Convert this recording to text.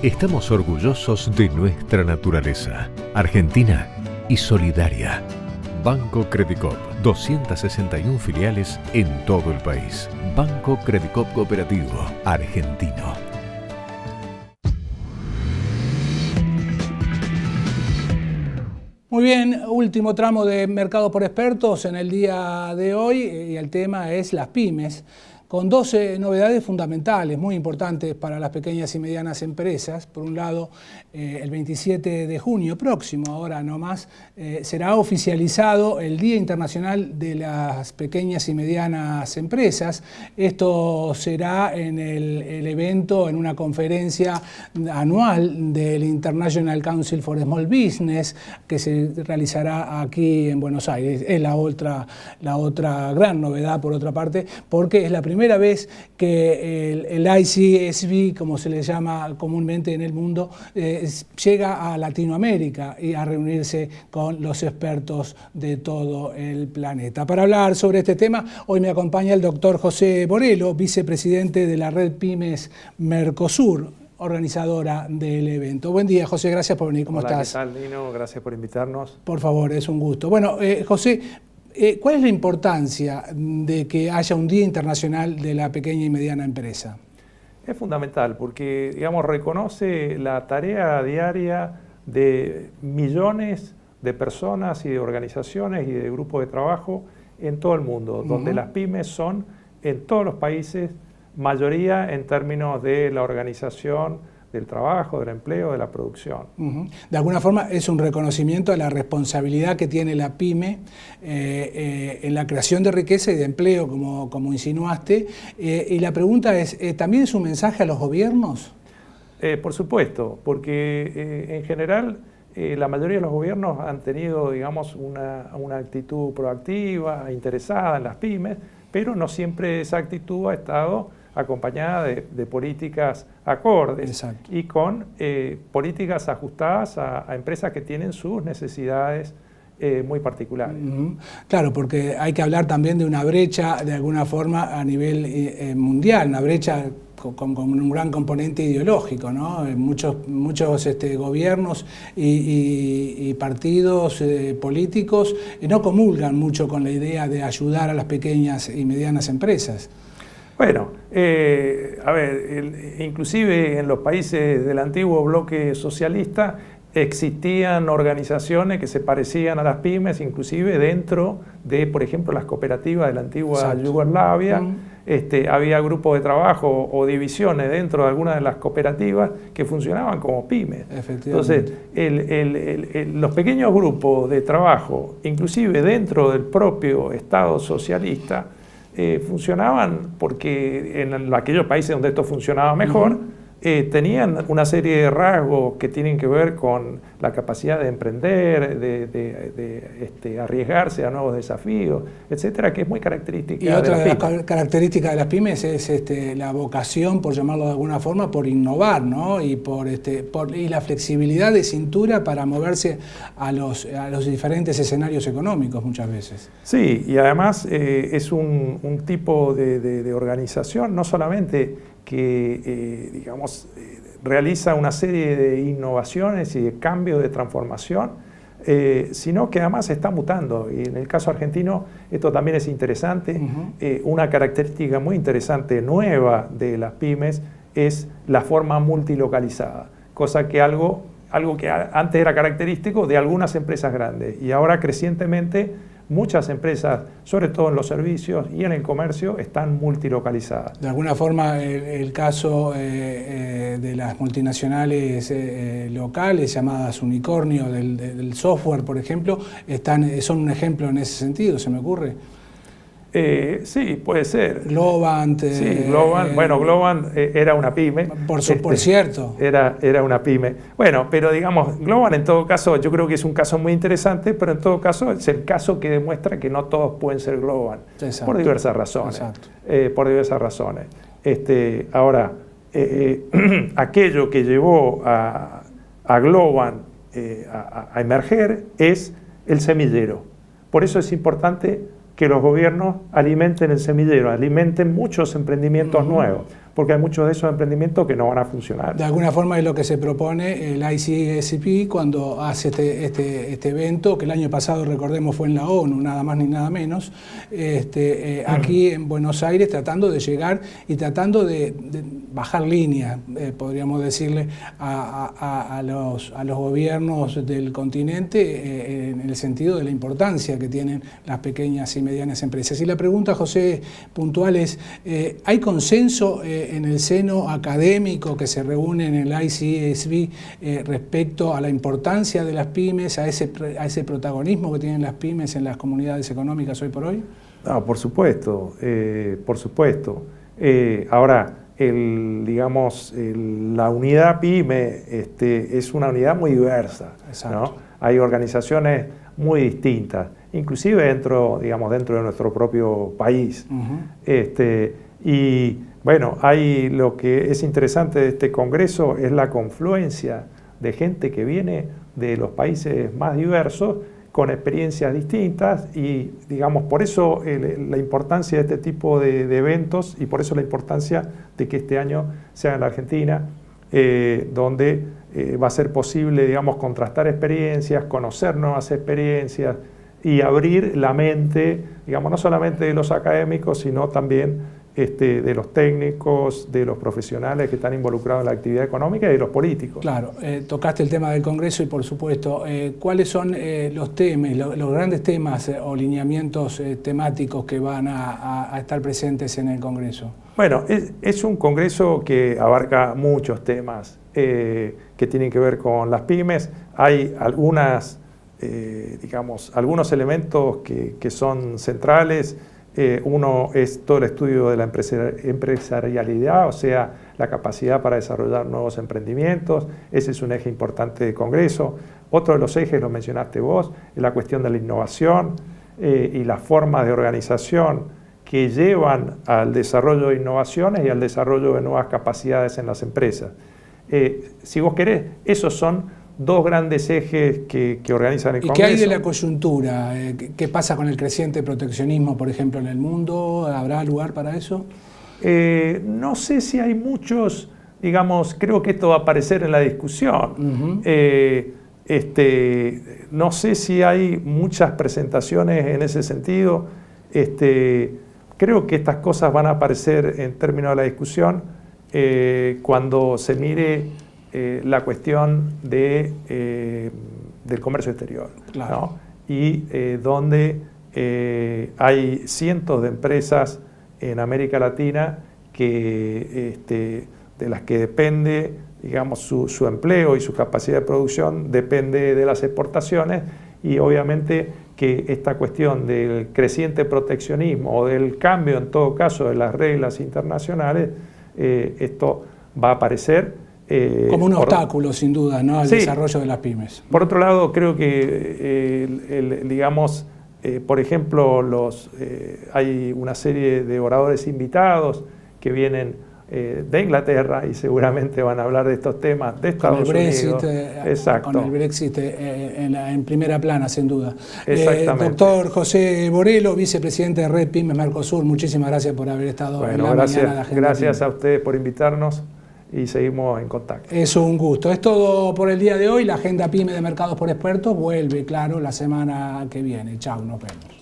Estamos orgullosos de nuestra naturaleza, argentina y solidaria. Banco Credicop, 261 filiales en todo el país. Banco Credicop Cooperativo, argentino. Muy bien, último tramo de Mercado por Expertos en el día de hoy y el tema es las pymes, con 12 novedades fundamentales, muy importantes para las pequeñas y medianas empresas. Por un lado, el 27 de junio próximo, ahora no más, será oficializado el Día Internacional de las Pequeñas y Medianas Empresas. Esto será en el evento, en una conferencia anual del International Council for Small Business, que se realizará aquí en Buenos Aires. Es la otra gran novedad, por otra parte, porque es la primera vez que el ICSB, como se le llama comúnmente en el mundo, llega a Latinoamérica y a reunirse con los expertos de todo el planeta. Para hablar sobre este tema, hoy me acompaña el doctor José Borelo, vicepresidente de la Red Pymes Mercosur, organizadora del evento. Buen día, José, gracias por venir. ¿Cómo estás? ¿Qué tal, Lino? Gracias por invitarnos. Por favor, es un gusto. Bueno, José, ¿cuál es la importancia de que haya un Día Internacional de la Pequeña y Mediana Empresa? Es fundamental porque, digamos, reconoce la tarea diaria de millones de personas y de organizaciones y de grupos de trabajo en todo el mundo, donde las pymes son, en todos los países, mayoría en términos de la organización del trabajo, del empleo, de la producción. De alguna forma es un reconocimiento a la responsabilidad que tiene la pyme en la creación de riqueza y de empleo, como insinuaste. Y la pregunta es, ¿también es un mensaje a los gobiernos? Por supuesto, porque en general la mayoría de los gobiernos han tenido, digamos, una actitud proactiva, interesada en las pymes, pero no siempre esa actitud ha estado acompañada de políticas acordes. Exacto. Y con políticas ajustadas a empresas que tienen sus necesidades muy particulares. Claro, porque hay que hablar también de una brecha, de alguna forma, a nivel mundial, una brecha con un gran componente ideológico, ¿no? Muchos gobiernos y partidos políticos no comulgan mucho con la idea de ayudar a las pequeñas y medianas empresas. Bueno, a ver, inclusive en los países del antiguo bloque socialista existían organizaciones que se parecían a las pymes, inclusive dentro de, por ejemplo, las cooperativas de la antigua Yugoslavia. Había grupos de trabajo o divisiones dentro de algunas de las cooperativas que funcionaban como pymes. Entonces, los pequeños grupos de trabajo, inclusive dentro del propio Estado socialista, funcionaban porque en aquellos países donde esto funcionaba mejor, tenían una serie de rasgos que tienen que ver con la capacidad de emprender, de arriesgarse a nuevos desafíos, etcétera, que es muy característica de las pymes. Y otra de las características de las pymes es la vocación, por llamarlo de alguna forma, por innovar, ¿no? Y y la flexibilidad de cintura para moverse a los diferentes escenarios económicos muchas veces. Sí, y además es un tipo de organización, no solamente que, realiza una serie de innovaciones y de cambios de transformación, sino que además está mutando. Y en el caso argentino esto también es interesante. Una característica muy interesante, nueva de las pymes, es la forma multilocalizada, cosa que algo que antes era característico de algunas empresas grandes y ahora crecientemente muchas empresas, sobre todo en los servicios y en el comercio, están multilocalizadas. De alguna forma, el caso de las multinacionales locales, llamadas unicornio del software, por ejemplo, son un ejemplo en ese sentido, ¿se me ocurre? Sí, puede ser. Globant. Sí, Globant. Bueno, Globant era una pyme. Por cierto. Era una pyme. Bueno, pero digamos, Globant en todo caso, yo creo que es un caso muy interesante, pero en todo caso es el caso que demuestra que no todos pueden ser Globant. Exacto. Por diversas razones. Exacto. Por diversas razones. Ahora, aquello que llevó a Globant a emerger es el semillero. Por eso es importante que los gobiernos alimenten el semillero, alimenten muchos emprendimientos nuevos, porque hay muchos de esos emprendimientos que no van a funcionar. De alguna forma es lo que se propone el ICSP cuando hace este evento, que el año pasado, recordemos, fue en la ONU, nada más ni nada menos, aquí en Buenos Aires, tratando de llegar y tratando de bajar línea, podríamos decirle, a los gobiernos del continente en el sentido de la importancia que tienen las pequeñas y medianas empresas. Y la pregunta, José, puntual es, ¿hay consenso en el seno académico que se reúne en el ICSP respecto a la importancia de las pymes, a ese protagonismo que tienen las pymes en las comunidades económicas hoy por hoy? No, por supuesto, por supuesto. Ahora, la unidad PYME es una unidad muy diversa, ¿no? Hay organizaciones muy distintas, inclusive dentro de nuestro propio país. Y bueno, lo que es interesante de este congreso es la confluencia de gente que viene de los países más diversos, con experiencias distintas, y digamos, por eso la importancia de este tipo de eventos, y por eso la importancia de que este año sea en la Argentina, donde va a ser posible, digamos, contrastar experiencias, conocer nuevas experiencias y abrir la mente, digamos, no solamente de los académicos, sino también de los técnicos, de los profesionales que están involucrados en la actividad económica y de los políticos. Claro, tocaste el tema del Congreso y por supuesto, ¿cuáles son los temas, los grandes temas o lineamientos temáticos que van a estar presentes en el Congreso? Bueno, es un Congreso que abarca muchos temas que tienen que ver con las pymes. Hay algunos elementos que son centrales. Uno es todo el estudio de la empresarialidad, o sea, la capacidad para desarrollar nuevos emprendimientos. Ese es un eje importante del Congreso. Otro de los ejes, lo mencionaste vos, es la cuestión de la innovación y las formas de organización que llevan al desarrollo de innovaciones y al desarrollo de nuevas capacidades en las empresas. Si vos querés, esos son dos grandes ejes que organizan el Congreso. ¿Y qué hay de la coyuntura? ¿Qué pasa con el creciente proteccionismo, por ejemplo, en el mundo? ¿Habrá lugar para eso? No sé si hay muchos, digamos, creo que esto va a aparecer en la discusión. No sé si hay muchas presentaciones en ese sentido. Creo que estas cosas van a aparecer en términos de la discusión cuando se mire la cuestión del comercio exterior, claro, ¿no? Y donde hay cientos de empresas en América Latina de las que depende, digamos, su empleo y su capacidad de producción depende de las exportaciones, y obviamente que esta cuestión del creciente proteccionismo o del cambio, en todo caso, de las reglas internacionales, esto va a aparecer como un obstáculo, sin duda, ¿no?, al desarrollo de las pymes. Por otro lado, creo que, por ejemplo, hay una serie de oradores invitados que vienen de Inglaterra y seguramente van a hablar de estos temas de Estados Unidos. Exacto. Con el Brexit en primera plana, sin duda. Exactamente. Doctor José Borelo, vicepresidente de Red Pymes Mercosur, muchísimas gracias por haber estado en la mañana de Agenda Gracias Pyme. a ustedes por invitarnos y seguimos en contacto. Es un gusto. Es todo por el día de hoy. La Agenda Pyme de Mercados por Expertos vuelve, claro, la semana que viene. Chao, nos vemos.